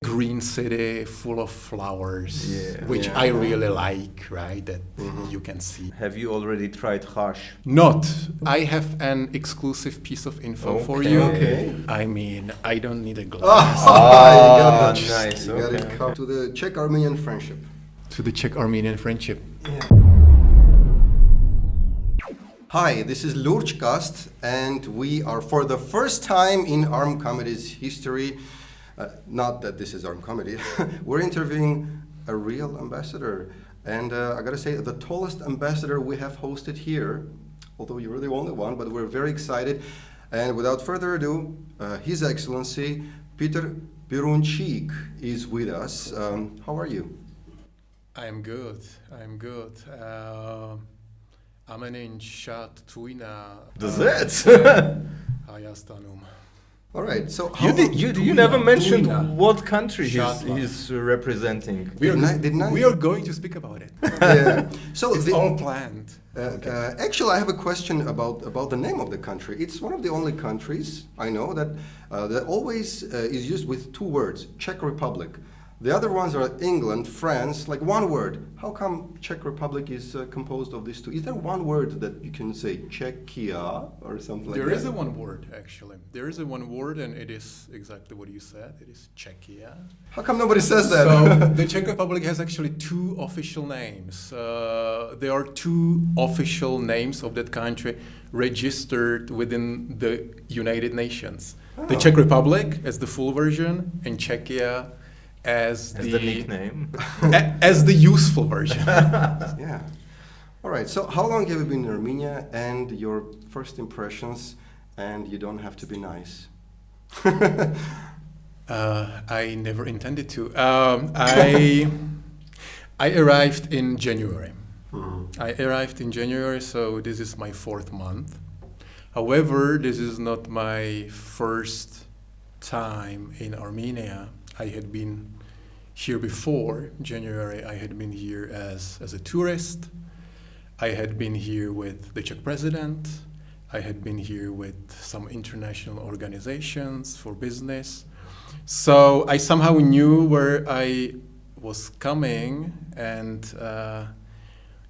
green city full of flowers, which Yeah. I really like, right? That you can see. Have you already tried Khash? Not. I have an exclusive piece of info for you. Okay. I mean, I don't need a glass. Nice. You got it Okay. covered. To the Czech-Armenian friendship. To the Czech-Armenian friendship. Hi, this is LuրջCast, and we are for the first time in ArmComedy's history, not that this is ArmComedy, we're interviewing a real ambassador. And I gotta say, the tallest ambassador we have hosted here, although you're the only one, but we're very excited. And without further ado, His Excellency Պետր Պիրունչիկ is with us. How are you? I'm good. Ամենին շատ թույնա Does it? Հայաստանում. All right, so You never mentioned Tuna. what country Shatla. he's representing. Didn't I? We are going to speak about it. Yeah. So It's all planned. Actually, I have a question about the name of the country. It's one of the only countries I know that always is used with two words, Czech Republic. The other ones are England, France, like one word. How come Czech Republic is composed of these two? Is there one word that you can say, Czechia or something like that? There is a one word, actually. There is a one word, and it is exactly what you said. It is Czechia. How come nobody says that? So the Czech Republic has actually two official names. There are two official names of that country registered within the United Nations. The Czech Republic as the full version, and Czechia as the nickname. as the useful version. Yeah. All right. So how long have you been in Armenia, and your first impressions? And you don't have to be nice. I never intended to. I arrived in January. So this is my 4th month. However, this is not my first time in Armenia. I had been here before January. I had been here as a tourist. I had been here with the Czech president. I had been here with some international organizations for business. So I somehow knew where I was coming, and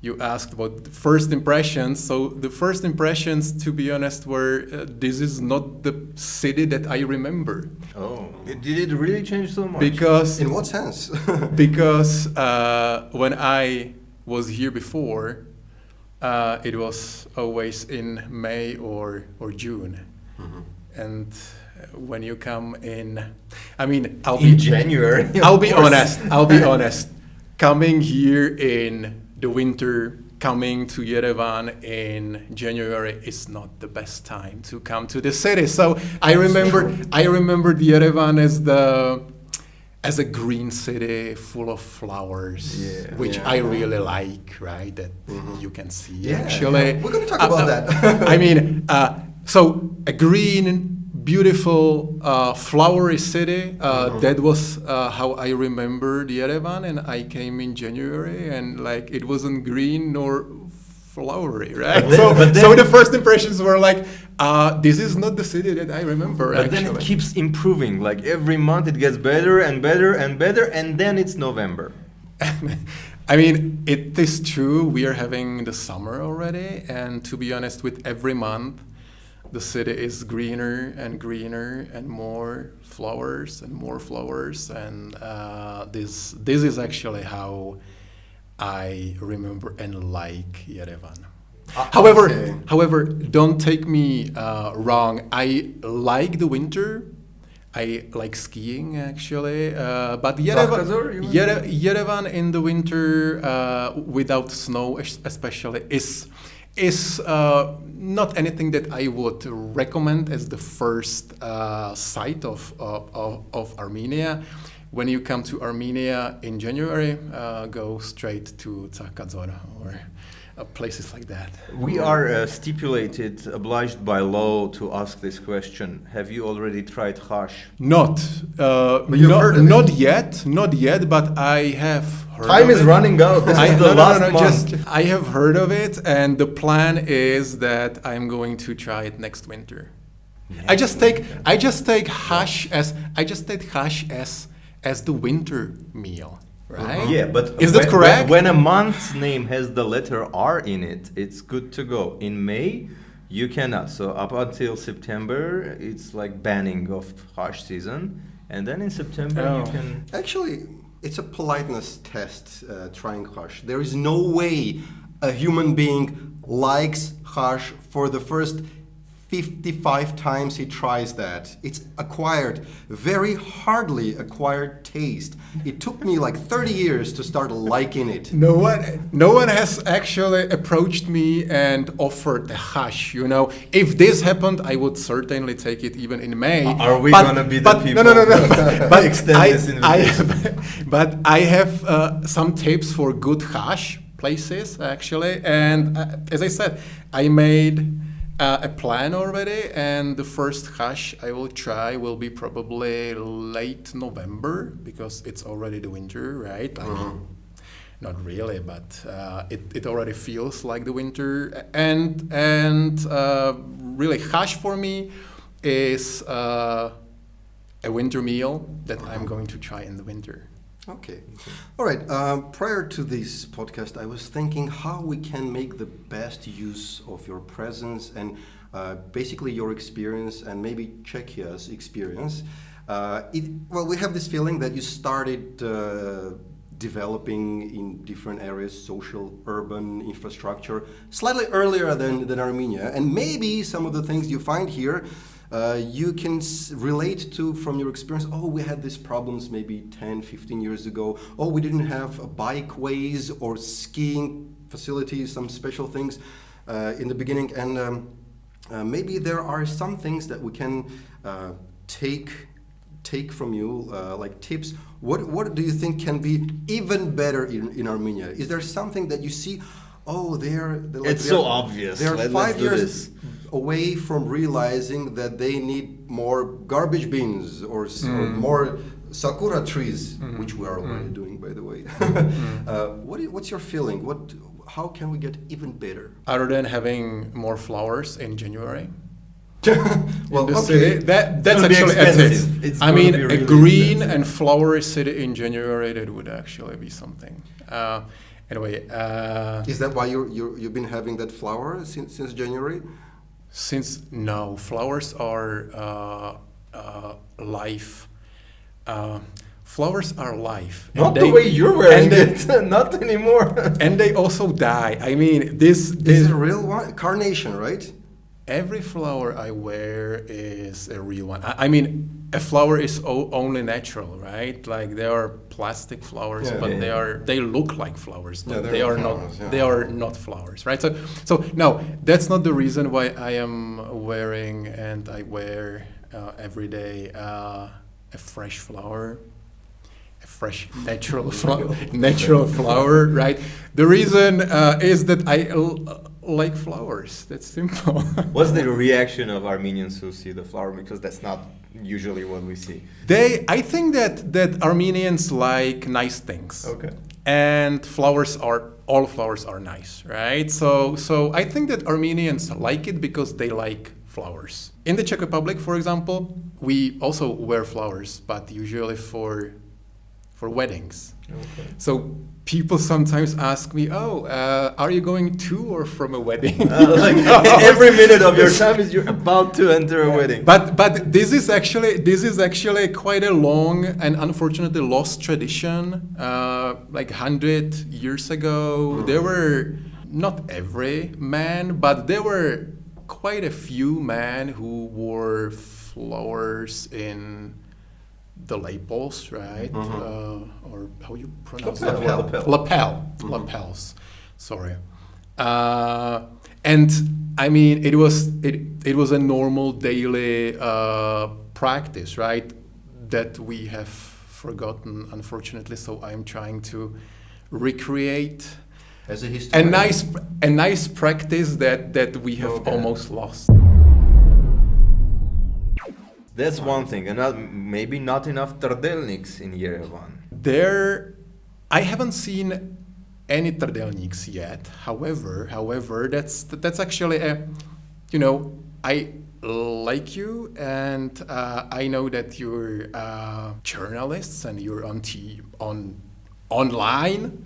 you asked about the first impressions. So the first impressions, to be honest, were this is not the city that I remember. Oh, did it really change so much? Because In what sense? because when I was here before, it was always in May or June, and when you come in, I mean, in January. I'll be honest. Coming here in the winter, coming to Yerevan in January is not the best time to come to the city. So I remembered Yerevan as a green city full of flowers, which I really like, right? That you can see actually. We're going to talk about that. I mean, so a green, beautiful, flowery city. That was how I remembered Yerevan, and I came in January, and like it wasn't green nor flowery, right? So the first impressions were like, this is not the city that I remember. But then it keeps improving. Like every month, it gets better and better and better, and then it's November. I mean, it is true. We are having the summer already, and to be honest, with every month, the city is greener and greener, and more flowers, and this is actually how I remember and like Yerevan. However, don't take me wrong. I like the winter. I like skiing actually, but Yerevan in the winter without snow, especially, is not anything that I would recommend as the first site of Armenia. When you come to Armenia in January, go straight to Czechs or places like that. We are obliged by law to ask this question. Have you already tried Khash? Not yet, but I have heard Time of is it. running out. This is the last month. I have heard of it, and the plan is that I'm going to try it next winter. I just take Khash as as the winter meal, right? Yeah, but is that correct? When a month's name has the letter R in it, it's good to go. In May, you cannot. So up until September, it's like banning of Khash season, and then in September you can. Actually, it's a politeness test. Trying Khash. There is no way a human being likes Khash for the first 55 times he tries that. It's acquired, very hardly acquired taste. It took me like 30 years to start liking it. No one has actually approached me and offered the Khash. You know, if this happened, I would certainly take it even in May. Are we gonna be the people? No. But extend this invitation. I have some tips for good Khash places actually, and as I said, I made a plan already, and the first Khash I will try will be probably late November because it's already the winter, right? I mean, not really, but it already feels like the winter. And really, Khash for me is a winter meal that I'm going to try in the winter. Okay. All right. Prior to this podcast, I was thinking how we can make the best use of your presence and basically your experience and maybe Czechia's experience. We have this feeling that you started developing in different areas, social, urban infrastructure, slightly earlier than Armenia. And maybe some of the things you find here you can relate to from your experience. Oh, we had these problems maybe 10, 15 years ago. Oh, we didn't have bikeways or skiing facilities, some special things in the beginning. And maybe there are some things that we can take from you, like tips. What do you think can be even better in Armenia? Is there something that you see? Oh, it's so obvious. They're 5 years away from realizing that they need more garbage bins or more sakura trees, which we are already doing, by the way. What's your feeling? How can we get even better? Other than having more flowers in January. Well, in the city, that's actually a tip. I mean, really a green and flowery city in January, that would actually be something. Anyway, is that why you've been having that flower since January? No, flowers are life. Flowers are life. Not the way you're wearing it, not anymore. And they also die. I mean, this is a real one, carnation, right? Every flower I wear is a real one. I mean, a flower is only natural, right? Like there are plastic flowers, but they look like flowers, but they are flowers, not. They are not flowers, right? So no, that's not the reason why I am wearing and I wear every day a fresh flower, a fresh natural flower, right? The reason is that I like flowers. That's simple. What's the reaction of Armenians who see the flower? Because that's not usually what we see. I think that Armenians like nice things. Okay. And all flowers are nice, right? So I think that Armenians like it because they like flowers. In the Czech Republic, for example, we also wear flowers, but usually for weddings. Okay. So people sometimes ask me, are you going to or from a wedding? Every minute of your time is you're about to enter a wedding. But this is actually quite a long and unfortunately lost tradition. Like 100 years ago, there were not every man, but there were quite a few men who wore flowers in the lapels, right? Or how you pronounce it? Lapels. Sorry. And I mean, it was a normal daily practice, right? That we have forgotten, unfortunately. So I'm trying to recreate as a historian, a nice practice that we have almost lost. That's one thing, and maybe not enough Trdelníks in Yerevan. I haven't seen any Trdelníks yet. However, that's actually I like you, and I know that you're journalists and you're online,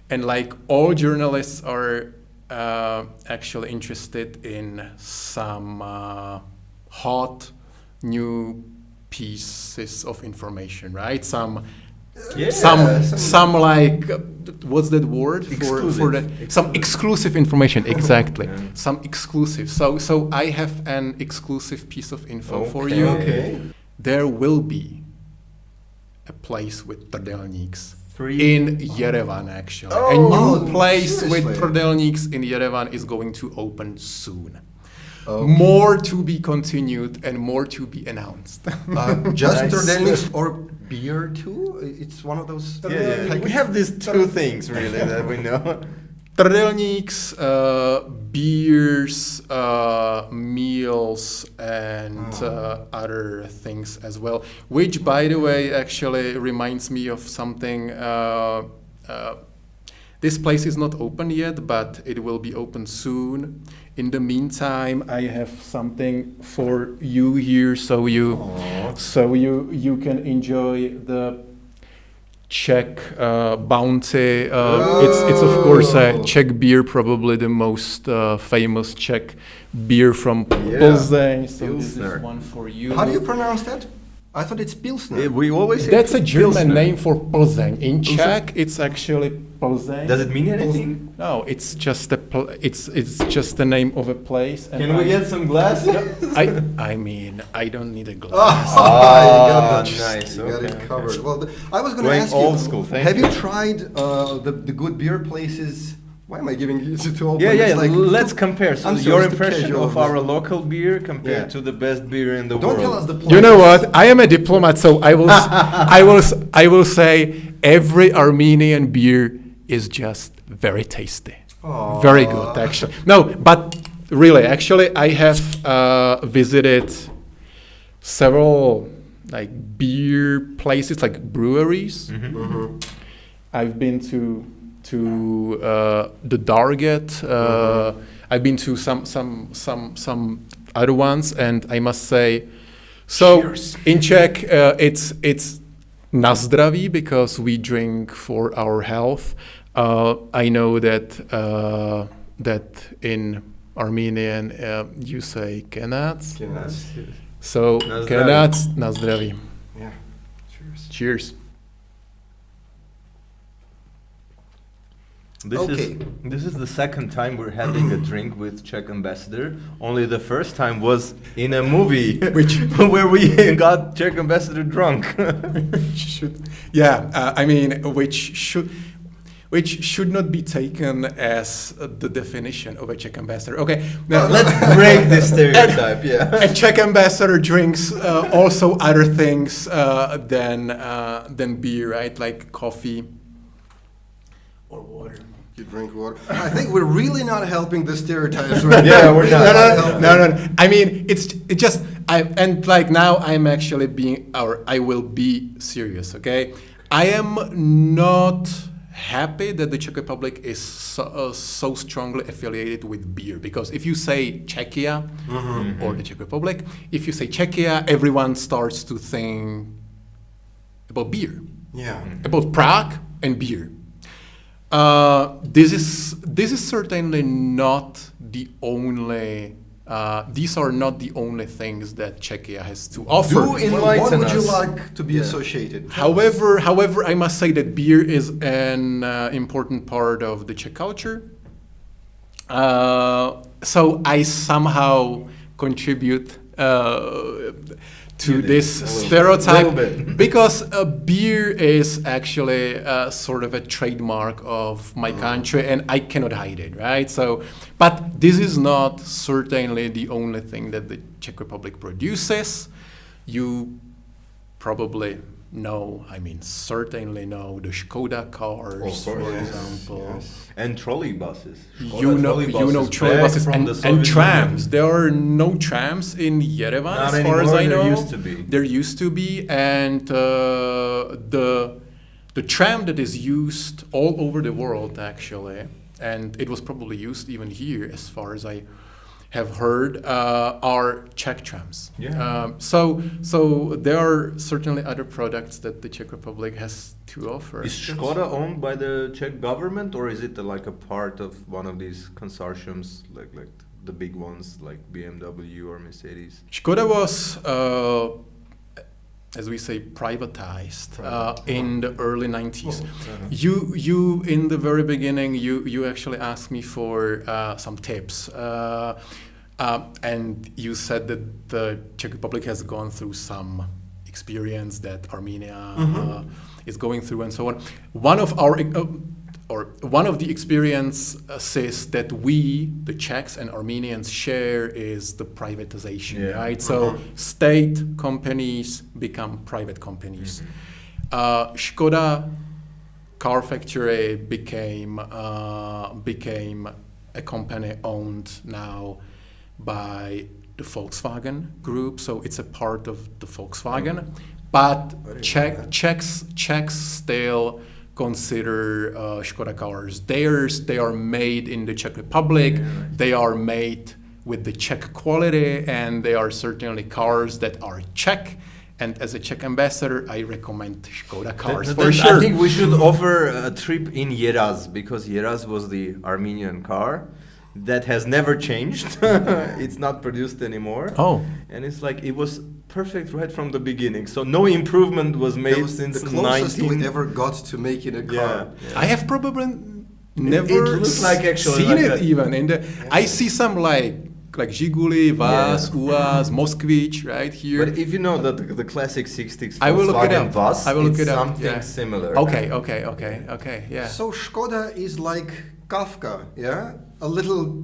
and like all journalists are actually interested in some hot new pieces of information, right? Some like what's that word for that? Some exclusive information, exactly. Yeah. Some exclusive. So I have an exclusive piece of info for you. Okay. There will be a place with Trdelníks. 3 In Yerevan, actually. Oh, A new place seriously? with Trdelníks in Yerevan is going to open soon. Okay. More to be continued and more to be announced. Just Nice. Trdelníks or beer too? It's one of those. Yeah. We have these 2 things really that we know. Trdelníks, beers, meals, and other things as well. Which, by the way, actually reminds me of something. This place is not open yet, but it will be open soon. In the meantime, I have something for you here, so you can enjoy the Czech bounty. It's of course a Czech beer, probably the most famous Czech beer from Plzeň. So this Pilsner. is one for you. How do you pronounce that? I thought it's Pilsner. We always say That's a German Pilsner. name for Plzeň. In Czech, it's actually Plzeň. Does it mean anything? No, it's just it's just the name of a place. And Can we get some glasses? I mean, I don't need a glass. You got that. Nice. You got Okay, it covered. Well, I was going to Going ask old you. school, thank have you. you tried the good beer places? Why am I giving you to open? Yeah. It's like- Let's compare. So I'm your serious, the impression casual of our local beer compared Yeah. to the best beer in the Don't world. tell us the. You know places. what? I am a diplomat, so I will say every Armenian beer is just very tasty, very good actually. No, but really, actually, I have visited several like beer places, like breweries. Mm-hmm. I've been to the Darget. I've been to some other ones, and I must say, so Cheers. in Czech it's na zdraví because we drink for our health. I know that in Armenian you say kenats. So Na zdraví. kenats, na zdraví. Yeah. Cheers. Cheers. This is the second time we're having a drink with Czech Ambassador. Only the first time was in a movie, where we got Czech Ambassador drunk. I mean, which should not be taken as the definition of a Czech ambassador. Okay, now Let's break this stereotype. Yeah. a Czech ambassador drinks also other things than beer, right? Like coffee or water. You drink water. I think we're really not helping the stereotypes right Yeah, now. we're not. No. I mean, it just and like now I'm actually I will be serious. Okay, I am not happy that the Czech Republic is so strongly affiliated with beer, because if you say Czechia or the Czech Republic, if you say Czechia, everyone starts to think about beer, Yeah. about Prague and beer. This is certainly not the only. These are not the only things that Czechia has to offer. Do enlighten What would you us. like to be associated? However, I must say that beer is an important part of the Czech culture. So I somehow contribute to this stereotype bit. because beer is actually sort of a trademark of my country, and I cannot hide it, right? So, but this is not certainly the only thing that the Czech Republic produces. You probably know, certainly know the Škoda cars, for example. Yes. And trolley buses. You know trolley buses and trams. There are no trams in Yerevan, Not as far as anymore, I know. there used to be. There used to be, and the tram that is used all over the world, actually, and it was probably used even here, as far as I have heard are Czech trams. Yeah. So there are certainly other products that the Czech Republic has to offer. Is Škoda owned by the Czech government, or is it like a part of one of these consortiums, like the big ones like BMW or Mercedes? Škoda was, as we say, privatized in the early 90s. You in the very beginning, you actually asked me for some tips. And you said that the Czech Republic has gone through some experience that Armenia is going through and so on. One of the experiences that we, the Czechs and Armenians, share is the privatization, right? So state companies become private companies. Škoda car factory became a company owned now by the Volkswagen group, so it's a part of the Volkswagen. But Czechs still consider Škoda cars theirs. They are made in the Czech Republic. They are made with the Czech quality, and they are certainly cars that are Czech. And as a Czech ambassador, I recommend Škoda cars for sure. I think we should offer a trip in Yerevan, because Yerevan was the Armenian car that has never changed. It's not produced anymore. Oh. And it's like, it was perfect right from the beginning. So no improvement was made since the closest we ever got to making a car. Yeah. I have probably never seen it even. I see some like Žiguli, VAS, UAZ, Moskvich, right here. But if you know the classic 60s I will look it up. VAS, I will look it's it up. Something similar. Okay, yeah. So Škoda is like Kafka, yeah? A little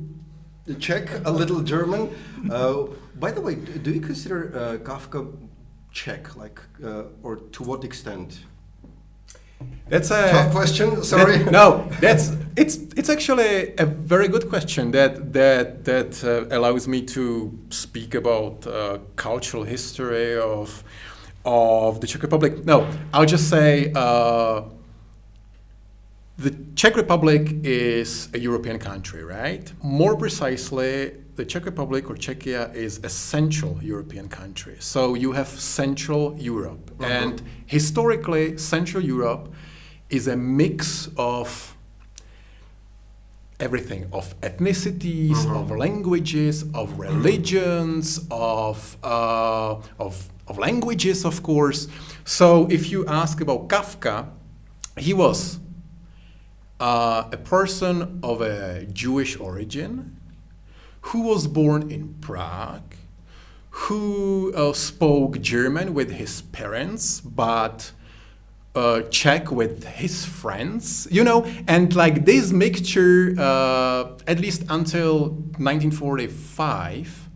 Czech, a little German. By the way, do you consider Kafka Czech, or to what extent? That's a tough question. Sorry. It's actually a very good question that allows me to speak about cultural history of the Czech Republic. No, I'll just say the Czech Republic is a European country, right? More precisely, the Czech Republic or Czechia is a Central European country. So you have Central Europe, and historically, Central Europe is a mix of everything, of ethnicities, of languages, of religions, of languages, of course. So if you ask about Kafka, he was a person of a Jewish origin who was born in Prague, who spoke German with his parents, but Czech with his friends, and like this mixture, at least until 1945,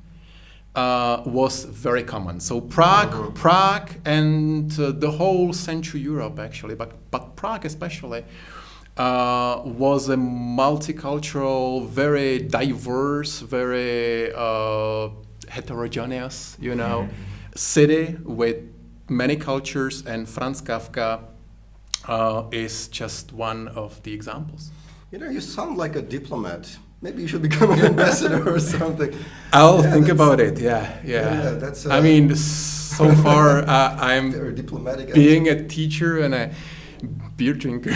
was very common. So Prague and the whole Central Europe actually, but Prague especially, was a multicultural, very diverse, very heterogeneous, city with many cultures, and Franz Kafka is just one of the examples. You sound like a diplomat. Maybe you should become an ambassador or something. I'll think about it. Yeah. That's, I mean, so far I'm being a teacher and a beer drinker.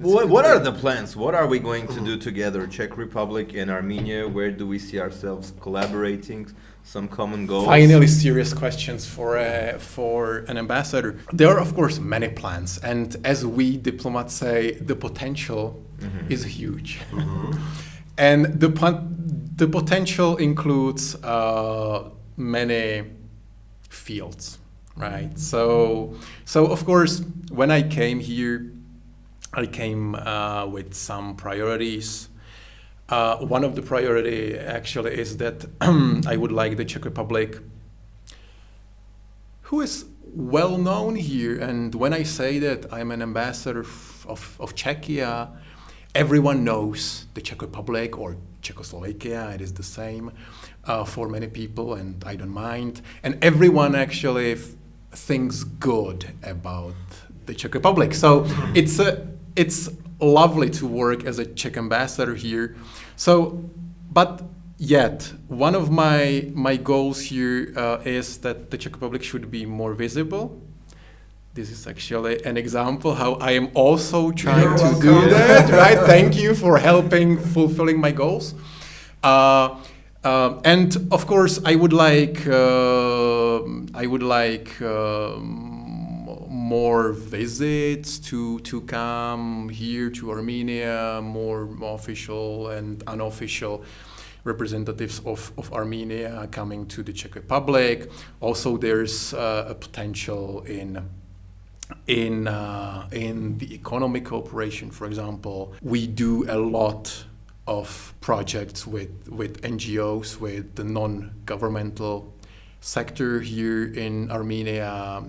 What are the plans? What are we going to do together, Czech Republic and Armenia? Where do we see ourselves collaborating? Some common goals? Finally, serious questions for an ambassador. There are, of course, many plans, and as we diplomats say, the potential is huge. And the potential includes many fields, right? So of course, when I came here, I came with some priorities. One of the priority actually is that I would like the Czech Republic, who is well known here, and when I say that I'm an ambassador of Czechia, everyone knows the Czech Republic or Czechoslovakia. It is the same for many people, and I don't mind. And everyone actually thinks good about the Czech Republic. So it's lovely to work as a Czech ambassador here. So, but yet. One of my goals here is that the Czech Republic should be more visible. This is actually an example how I am also trying to do that, right? Thank you for helping fulfilling my goals. And of course, I would like more visits to come here to Armenia, more official and unofficial representatives of Armenia coming to the Czech Republic. Also, there's a potential in the economic cooperation. For example, we do a lot of projects with NGOs, with the non-governmental sector here in Armenia.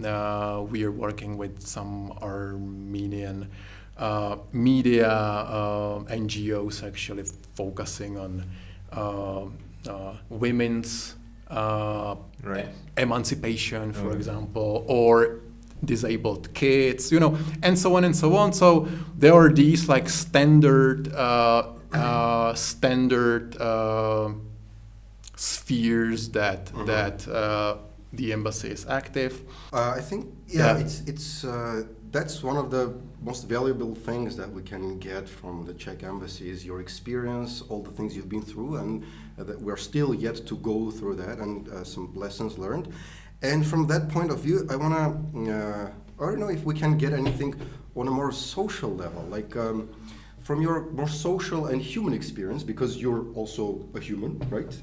We are working with some Armenian media NGOs actually focusing on women's emancipation, for example, or disabled kids, and so on and so on. So there are these like standard spheres that the embassy is active. I think it's that's one of the most valuable things that we can get from the Czech embassy is your experience, all the things you've been through, and that we're still yet to go through that, and some lessons learned. And from that point of view, I want to, I don't know if we can get anything on a more social level, like from your more social and human experience, because you're also a human, right?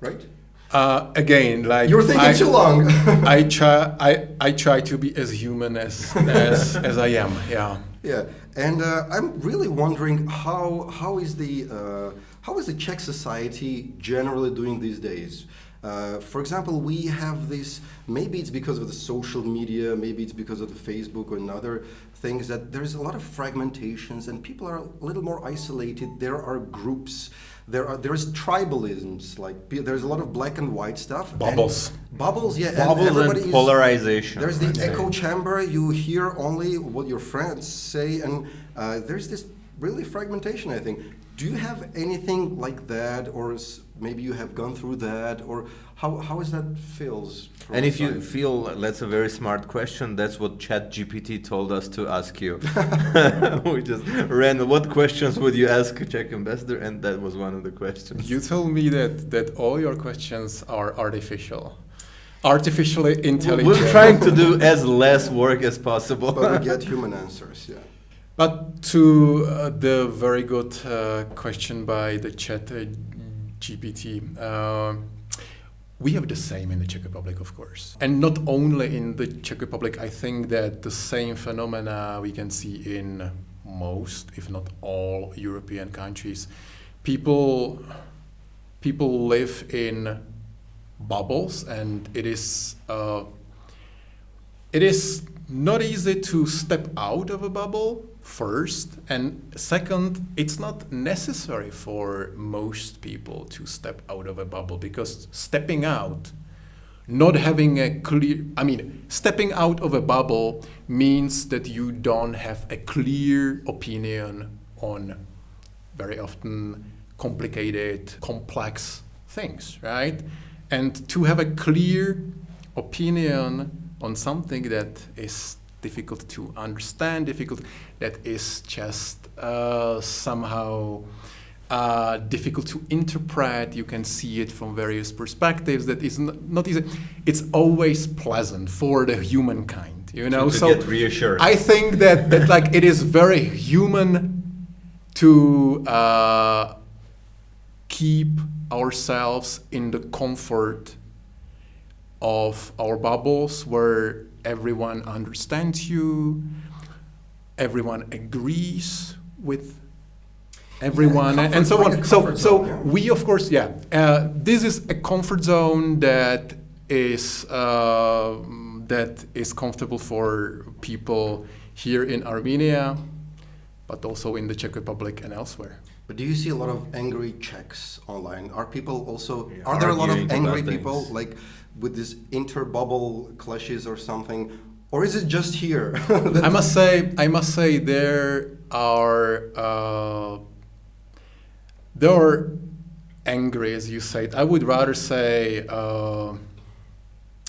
Right? Again, like you're thinking too long. I try to be as human as I am. Yeah. Yeah, and I'm really wondering how is the Czech society generally doing these days? For example, we have this, maybe it's because of the social media, maybe it's because of the Facebook and other things, that there's a lot of fragmentations and people are a little more isolated. There are groups, there's tribalisms, like there's a lot of black and white stuff. Bubbles, yeah. Bubbles and polarization. There's the echo chamber, you hear only what your friends say, and there's this really fragmentation, I think. Do you have anything like that, or maybe you have gone through that, or how is that feels? And if you feel that's a very smart question, that's what ChatGPT told us to ask you. We just ran, what questions would you ask a Czech ambassador? And that was one of the questions. You told me that all your questions are artificially intelligent. We're trying to do as less work as possible. But we get human answers, yeah. But to the very good question by the Chat GPT, we have the same in the Czech Republic, of course. And not only in the Czech Republic, I think that the same phenomena we can see in most, if not all, European countries. People live in bubbles, and it is not easy to step out of a bubble, first, and second, it's not necessary for most people to step out of a bubble, because stepping out of a bubble means that you don't have a clear opinion on very often complicated, complex things, right? And to have a clear opinion on something that is difficult to understand, that is just somehow difficult to interpret. You can see it from various perspectives. That is not easy. It's always pleasant for the humankind, to so get reassured. I think that like it is very human to keep ourselves in the comfort of our bubbles, where everyone understands you, everyone agrees with everyone, and so on. So we, of course, this is a comfort zone that is comfortable for people here in Armenia, but also in the Czech Republic and elsewhere. But do you see a lot of angry Czechs online? Are people also? Are there a lot of angry people, like with these inter-bubble clashes or something, or is it just here? I must say there are angry, as you said. I would rather say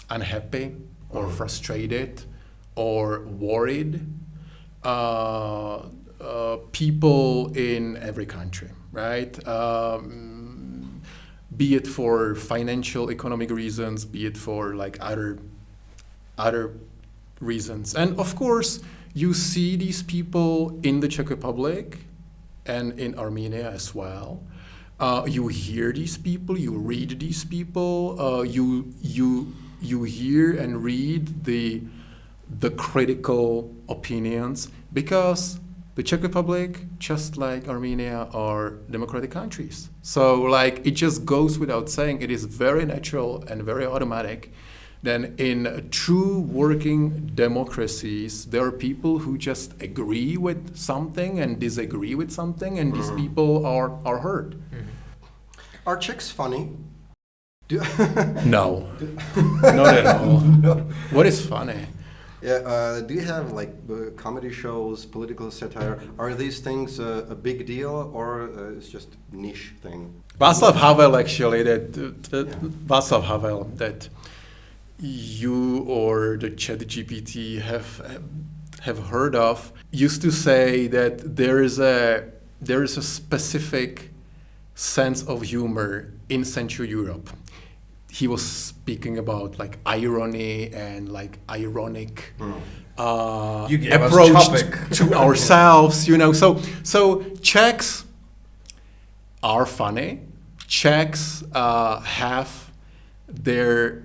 unhappy or frustrated or worried. People in every country, right? Be it for financial, economic reasons, be it for like other reasons. And of course, you see these people in the Czech Republic and in Armenia as well. You hear these people, you read these people, you hear and read the critical opinions, because the Czech Republic, just like Armenia, are democratic countries. So like it just goes without saying, it is very natural and very automatic. Then in true working democracies, there are people who just agree with something and disagree with something, and these people are heard. Are Czechs funny? No, not at all. No. What is funny? Yeah, do you have like comedy shows, political satire? Are these things a big deal, or it's just niche thing? Václav Havel, actually, Václav Havel, that you or the ChatGPT have heard of, used to say that there is a specific sense of humor in Central Europe. He was speaking about like irony and like ironic approach to ourselves, you know. So Czechs are funny. Czechs have their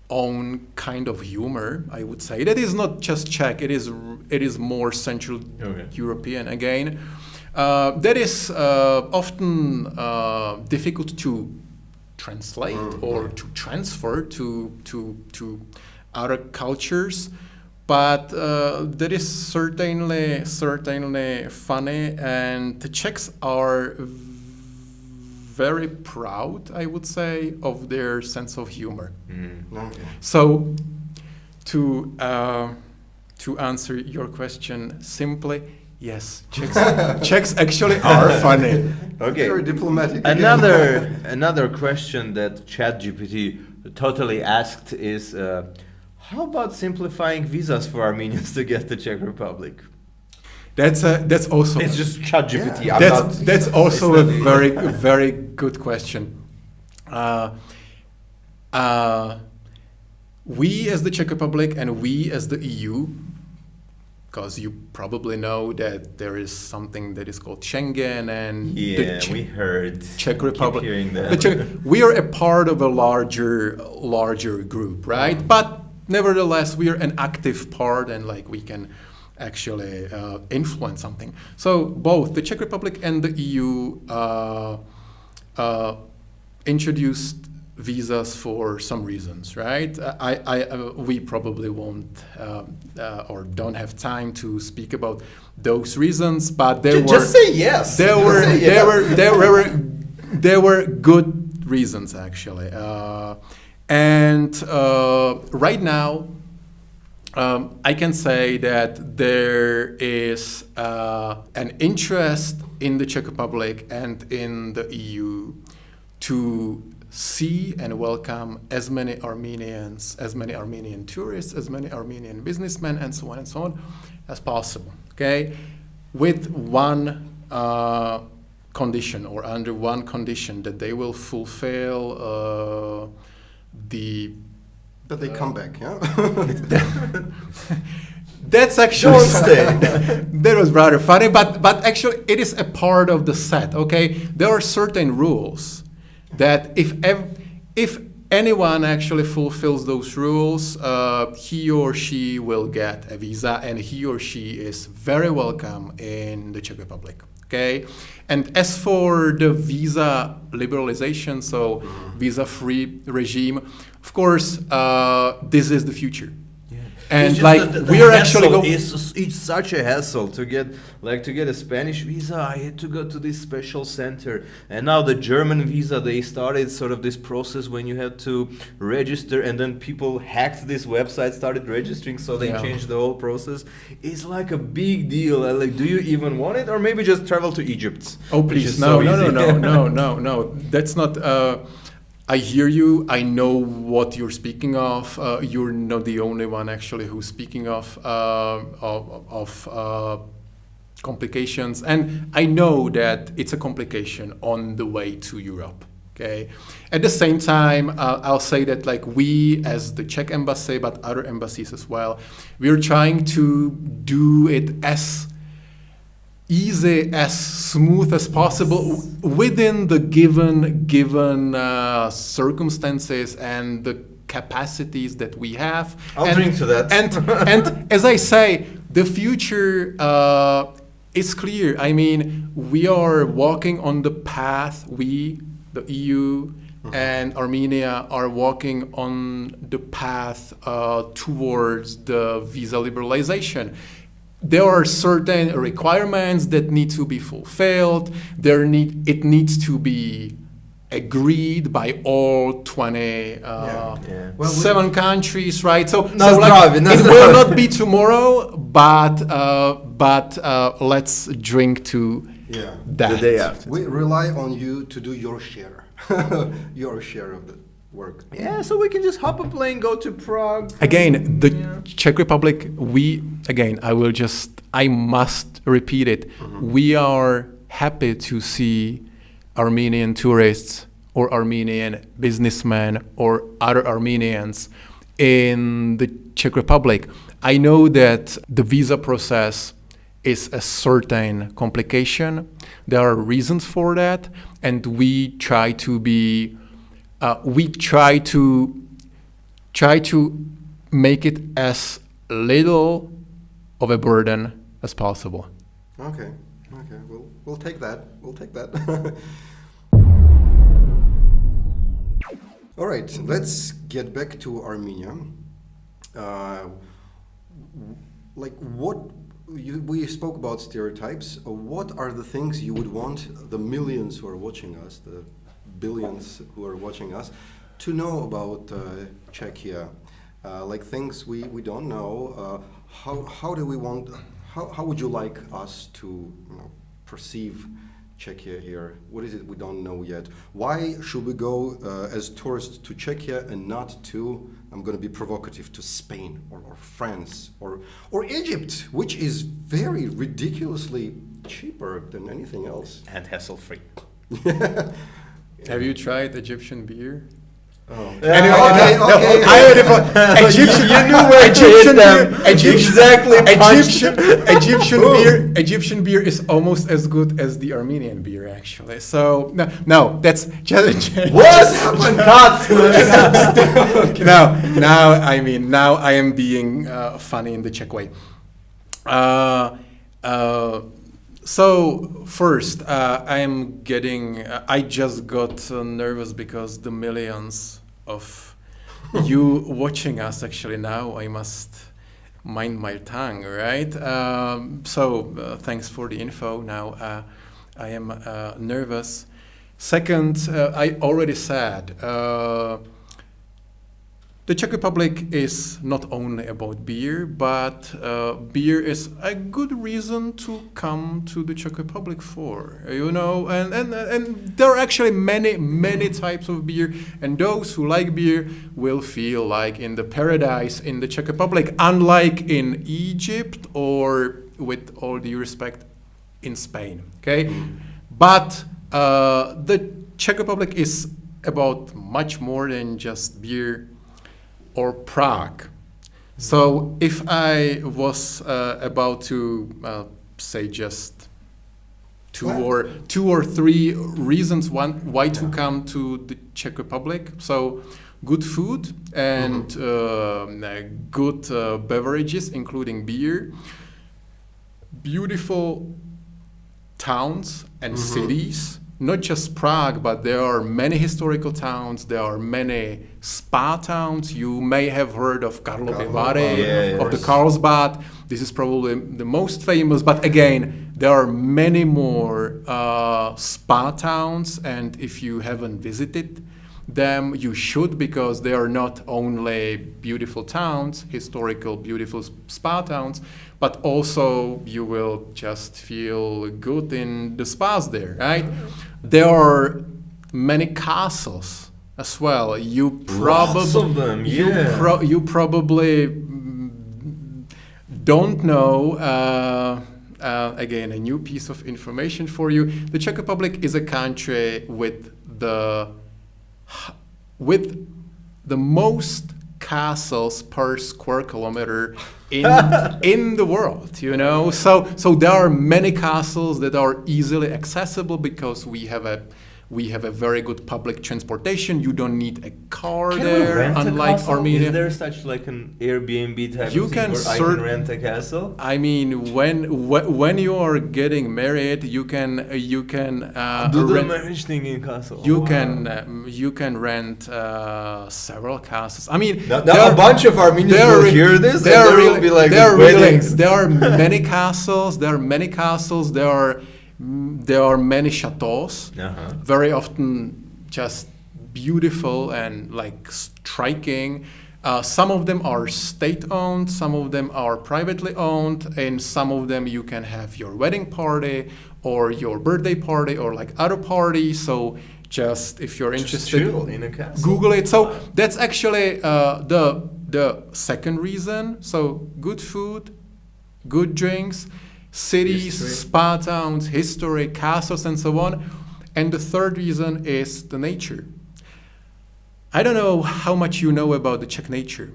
own kind of humor, I would say. That is not just Czech. It is more Central European again. That is often difficult to translate or to transfer to other cultures, but that is certainly funny, and the Czechs are very proud, I would say, of their sense of humor. Okay. So to answer your question simply, yes, Czechs actually are funny. Okay. Very diplomatic. Another question that ChatGPT totally asked is, how about simplifying visas for Armenians to get to Czech Republic? That's also. It's just ChatGPT. Yeah. That's also a very good question. We as the Czech Republic and we as the EU, because you probably know that there is something that is called Schengen, and we heard Czech Republic. Keep hearing that. We are a part of a larger group, right? But nevertheless, we are an active part, and like we can actually influence something. So both the Czech Republic and the EU introduced visas for some reasons, right? We probably won't or don't have time to speak about those reasons, but just say yes. There were good reasons actually, and right now I can say that there is an interest in the Czech Republic and in the EU to see and welcome as many Armenians, as many Armenian tourists, as many Armenian businessmen, and so on, as possible, okay? With one condition, or under one condition, that they will fulfill But they come back, yeah? That's actually... Don't stay. That was rather funny, but actually it is a part of the set, okay? There are certain rules that if anyone actually fulfills those rules, he or she will get a visa, and he or she is very welcome in the Czech Republic, okay? And as for the visa liberalization, so visa-free regime, of course, this is the future. Yeah. And It's just like that the we are hassle actually it's such a hassle to get a Spanish visa. I had to go to this special center, and now the German visa, they started sort of this process when you had to register, and then people hacked this website, started registering, so they changed the whole process. It's like a big deal. Like, do you even want it, or maybe just travel to Egypt? Oh please, no. That's not. I hear you. I know what you're speaking of. You're not the only one actually who's speaking of complications, and I know that it's a complication on the way to Europe. Okay. At the same time, I'll say that like we, as the Czech embassy, but other embassies as well, we're trying to do it as easy, as smooth as possible within the given circumstances and the capacities that we have. I'll drink to that. And as I say, the future is clear. I mean, we are walking on the path. We, the EU, and Armenia are walking on the path towards the visa liberalization. There are certain requirements that need to be fulfilled. It needs to be agreed by all 27 countries, right? So it will not be tomorrow, but let's drink to that. The day after. We rely on you to do your share, your share of the work. Yeah, so we can just hop a plane, go to Prague. Again, the Czech Republic, I must repeat it. We are happy to see Armenian tourists or Armenian businessmen or other Armenians in the Czech Republic. I know that the visa process is a certain complication. There are reasons for that, and we try to make it as little of a burden as possible. Okay. We'll take that. All right, let's get back to Armenia. We spoke about stereotypes. What are the things you would want the millions who are watching us, the billions who are watching us, to know about Czechia? Like things we don't know. How would you like us to perceive Czechia here? What is it we don't know yet? Why should we go as tourists to Czechia and not to, I'm going to be provocative, to Spain or France or Egypt, which is very ridiculously cheaper than anything else. And hassle-free. Have you tried Egyptian beer? Oh. Anyway, Egyptian beer is almost as good as the Armenian beer, actually. So no, that's just what happened? Now I am being funny in the Czech way. So first, I just got nervous because the millions of you watching us actually now, I must mind my tongue, right? Thanks for the info. Now I am nervous. Second, I already said, the Czech Republic is not only about beer, but beer is a good reason to come to the Czech Republic for, and there are actually many types of beer, and those who like beer will feel like in the paradise in the Czech Republic, unlike in Egypt or, with all due respect, in Spain, okay? But the Czech Republic is about much more than just beer or Prague. So if I was about to say just two or three reasons why to come to the Czech Republic, so good food and good beverages, including beer, beautiful towns and cities, not just Prague, but there are many historical towns. There are many spa towns. You may have heard of Karlovy Vary, of the Carlsbad. This is probably the most famous. But again, there are many more spa towns. And if you haven't visited them, you should, because they are not only beautiful towns, historical, beautiful spa towns, but also you will just feel good in the spas there, right? There are many castles as well. You probably, lots of them, yeah. You probably don't know. Again, a new piece of information for you. The Czech Republic is a country with the most castles per square kilometer in the world, you know. So there are many castles that are easily accessible because we have a very good public transportation. You don't need a car there, unlike Armenia. Is there such like an Airbnb type You of can thing where I can rent a castle? I mean, when you are getting married, you can do the marriage thing in castle. You can rent several castles. I mean, now a bunch of Armenians will hear this, and there will be like weddings. There are many castles. There are many chateaus, very often just beautiful and like striking. Some of them are state-owned, some of them are privately owned, and some of them you can have your wedding party or your birthday party or like other party. So just if you're interested, chill in a castle. Google it. So that's actually the second reason. So good food, good drinks, cities, spa towns, history, castles, and so on. And the third reason is the nature. I don't know how much you know about the Czech nature,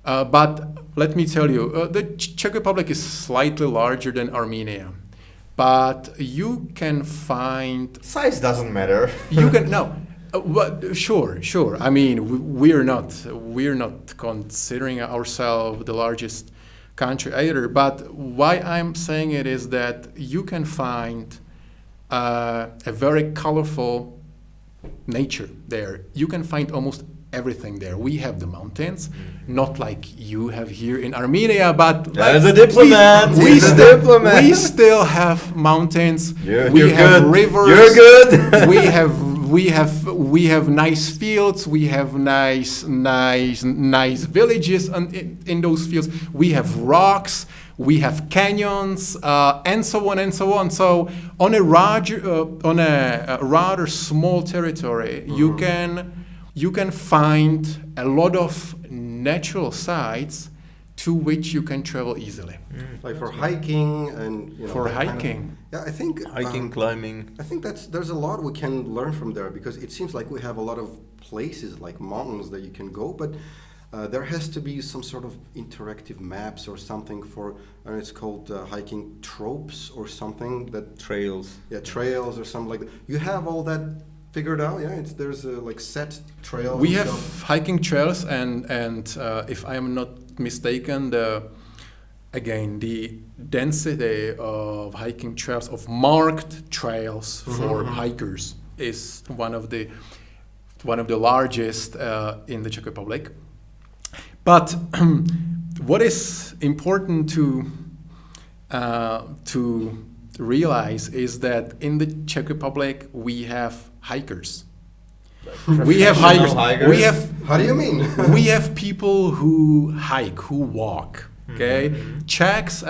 but let me tell you, the Czech Republic is slightly larger than Armenia, but you can find... Size doesn't matter. You can, no. Sure. I mean, we're not considering ourselves the largest country either, but why I'm saying it is that you can find a very colorful nature there. You can find almost everything there. We have the mountains, not like you have here in Armenia, but as a diplomat, we still have mountains. We have rivers. You're good. we have nice fields. We have nice villages, and in those fields we have rocks. We have canyons, and so on and so on. So on a rather small territory, you can find a lot of natural sites to which you can travel easily. Like for hiking and for hiking. I think hiking, climbing. I think there's a lot we can learn from there, because it seems like we have a lot of places like mountains that you can go, but there has to be some sort of interactive maps or something for, it's called hiking tropes or something, that trails. Yeah, trails or something like that. You have all that figured out? Yeah, there's like set trails. We have hiking trails, and if I am not mistaken, the density of hiking trails, of marked trails for hikers, is one of the largest in the Czech Republic. But what is important to realize is that in the Czech Republic we have hikers. We have hikers. We have. How do you mean? We have people who hike, who walk. Okay, Czechs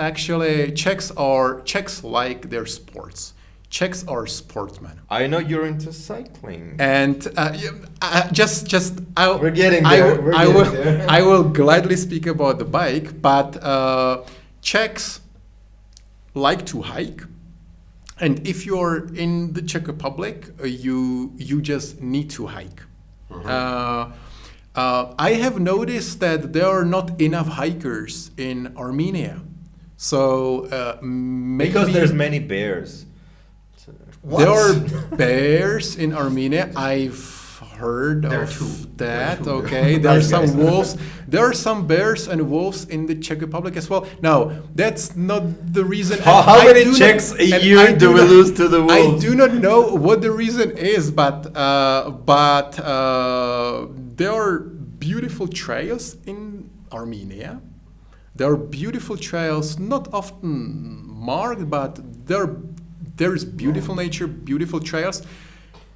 like their sports. Czechs are sportsmen. I know you're into cycling. And we're getting there. I will gladly speak about the bike, but Czechs like to hike. And if you're in the Czech Republic, you just need to hike. I have noticed that there are not enough hikers in Armenia. So maybe because there's many bears. There are bears in Armenia. I've heard There are of two. that. There are two. Okay, there are Nice some guys. wolves. There are some bears and wolves in the Czech Republic as well. Now, that's not the reason. How I many do not- Czechs a and year I do we not- lose to the I wolves? do not know what the reason is, but there are beautiful trails in Armenia. There are beautiful trails, not often marked, but there is beautiful nature, beautiful trails.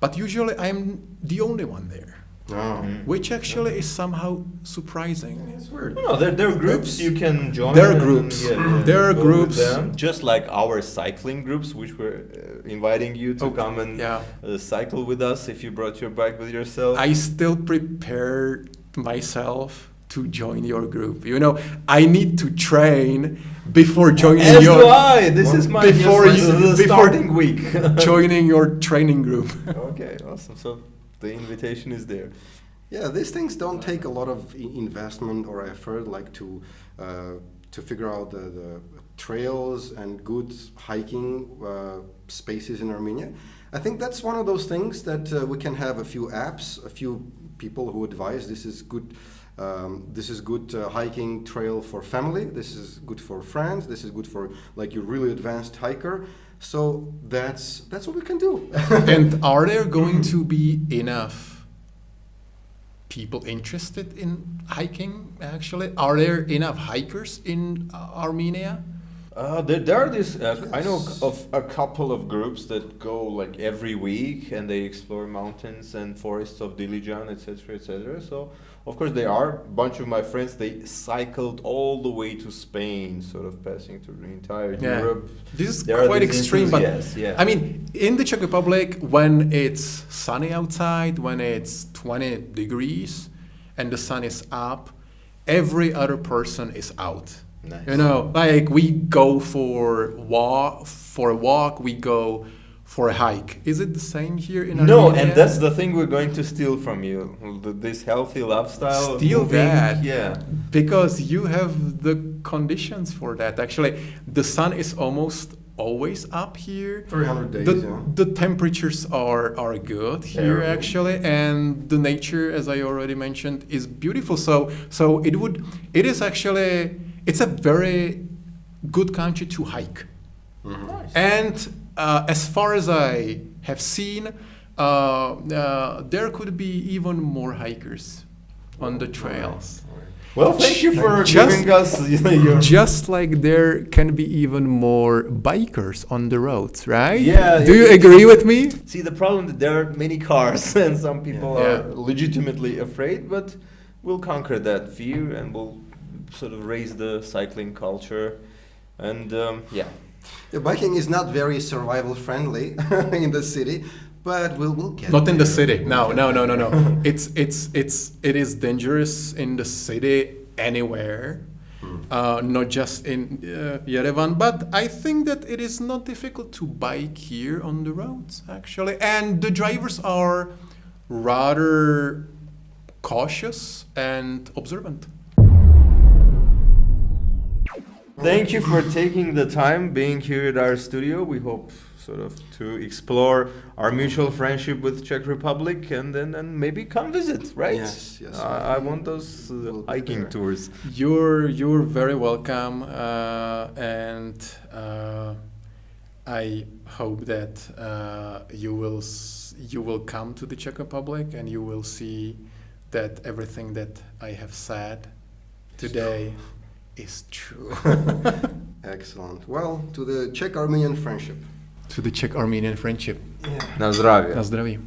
But usually I'm the only one there, Oh. which actually is somehow surprising. It's weird. No, there are groups you can join. There are and, groups. yeah, There are go with groups. them. Just like our cycling groups, which we're inviting you to come and Yeah. cycle with us if you brought your bike with yourself. I still prepare myself to join your group. You know, I need to train before joining As your do I. This is my before just you- the before- starting week. joining your training group. Okay, awesome. So the invitation is there. Yeah, these things don't take a lot of investment or effort, like to figure out the trails and good hiking spaces in Armenia. I think that's one of those things that we can have a few apps, a few people who advise this is good. This is good hiking trail for family. This is good for friends. This is good for like your really advanced hiker. So that's what we can do. And are there going to be enough people interested in hiking, actually? Are there enough hikers in Armenia? There are these. I know of a couple of groups that go like every week and they explore mountains and forests of Dilijan, etc., etc. So, of course, there are a bunch of my friends. They cycled all the way to Spain, sort of passing through the entire Yeah. Europe. This is There are quite these extreme, but enthusiasts, yeah. I mean, in the Czech Republic, when it's sunny outside, when it's 20 degrees and the sun is up, every other person is out. Nice. You know, like we go for a walk, we go for a hike. Is it the same here in No, Armenia? and that's the thing we're going to steal from you. This healthy lifestyle. Steal moving, that. Yeah. Because you have the conditions for that. Actually, the sun is almost always up here. 300 days, The, yeah. the temperatures are good here Terrible. actually, and the nature, as I already mentioned, is beautiful. So it is actually, it's a very good country to hike. And as far as I have seen, there could be even more hikers on the trails. Well, thank you for Just- giving us your. Just like there can be even more bikers on the roads, right? Yeah, Do you it- agree with me? See, the problem that there are many cars and some people Yeah. are legitimately afraid, but we'll conquer that fear and we'll sort of raise the cycling culture. And yeah. Yeah, biking is not very survival friendly in the city, but we'll get Not in the there. city. No. It is dangerous in the city anywhere, not just in Yerevan. But I think that it is not difficult to bike here on the roads actually, and the drivers are rather cautious and observant. Thank you for taking the time being here at our studio. We hope sort of to explore our mutual friendship with Czech Republic and then maybe come visit, right? Yes. I want those We'll be hiking there. tours. You're very welcome, and I hope that you will come to the Czech Republic and you will see that everything that I have said today is true. Excellent. Well, to the Czech-Armenian friendship. To the Czech-Armenian friendship. Na zdravie. Na zdraví.